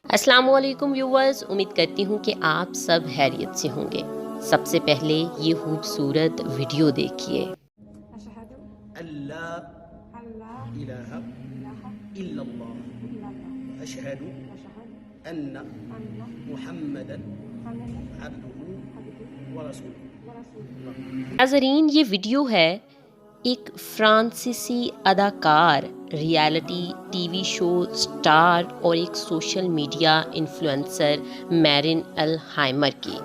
अस्सलाम वालेकुम व्यूवर्स, उम्मीद करती हूँ कि आप सब खैरियत से होंगे। सबसे पहले ये खूबसूरत वीडियो देखिए। أشهد ألا أن لا إله إله إلا الله إلا الله وأشهد وأشهد أن أن محمدا محمدا عبده عبده ورسوله ورسوله। नाज़रीन, ये वीडियो है एक फ्रांसीसी अदाकार, रियलिटी टीवी शो स्टार और एक सोशल मीडिया इन्फ्लुएंसर मैरिन अल हाइमर की।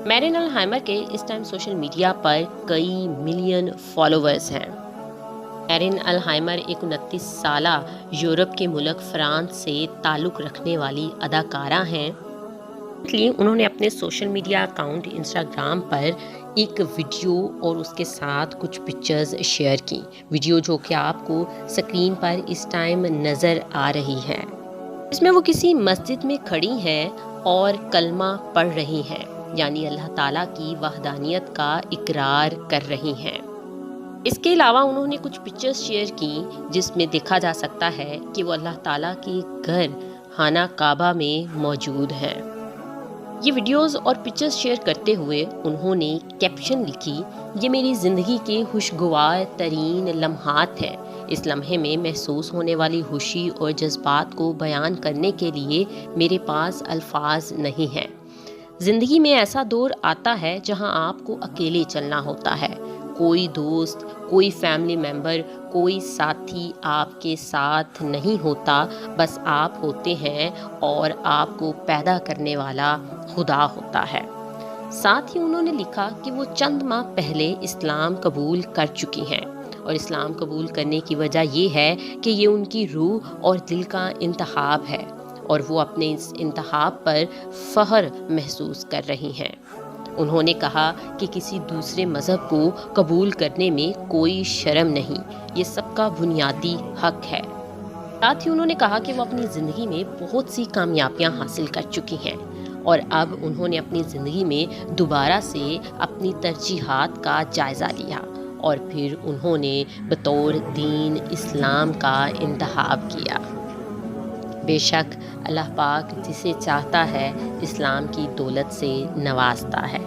मैरिन अल हाइमर के इस टाइम सोशल मीडिया पर कई मिलियन फॉलोअर्स हैं। मैरिन अल हाइमर एक 29 साला यूरोप के मुल्क फ्रांस से ताल्लुक़ रखने वाली अदाकारा हैं। इसलिए उन्होंने अपने सोशल मीडिया अकाउंट इंस्टाग्राम पर एक वीडियो और उसके साथ कुछ पिक्चर्स शेयर की। वीडियो जो कि आपको स्क्रीन पर इस टाइम नज़र आ रही है, इसमें वो किसी मस्जिद में खड़ी हैं और कलमा पढ़ रही हैं, यानी अल्लाह ताला की वहदानियत का इकरार कर रही हैं। इसके अलावा उन्होंने कुछ पिक्चर्स शेयर की जिसमें देखा जा सकता है कि वो अल्लाह ताला के घर खाना काबा में मौजूद हैं। ये वीडियोस और पिक्चर्स शेयर करते हुए उन्होंने कैप्शन लिखी, ये मेरी ज़िंदगी के खुशगवार तरीन लम्हात हैं। इस लम्हे में महसूस होने वाली खुशी और जज्बात को बयान करने के लिए मेरे पास अल्फाज नहीं हैं। ज़िंदगी में ऐसा दौर आता है जहां आपको अकेले चलना होता है। कोई दोस्त, कोई फैमिली मेम्बर, कोई साथी आपके साथ नहीं होता, बस आप होते हैं और आपको पैदा करने वाला खुदा होता है। साथ ही उन्होंने लिखा कि वो चंद माह पहले इस्लाम कबूल कर चुकी हैं और इस्लाम कबूल करने की वजह ये है कि ये उनकी रूह और दिल का इंतखाब है और वो अपने इस इंतखाब पर फ़ख्र महसूस कर रही हैं। उन्होंने कहा कि किसी दूसरे मज़हब को कबूल करने में कोई शर्म नहीं, ये सबका बुनियादी हक है। साथ ही उन्होंने कहा कि वो अपनी ज़िंदगी में बहुत सी कामयाबियां हासिल कर चुकी हैं और अब उन्होंने अपनी ज़िंदगी में दोबारा से अपनी तरजीहात का जायज़ा लिया और फिर उन्होंने बतौर दीन इस्लाम का इंतखाब किया। बेशक अल्लाह पाक जिसे चाहता है इस्लाम की दौलत से नवाजता है।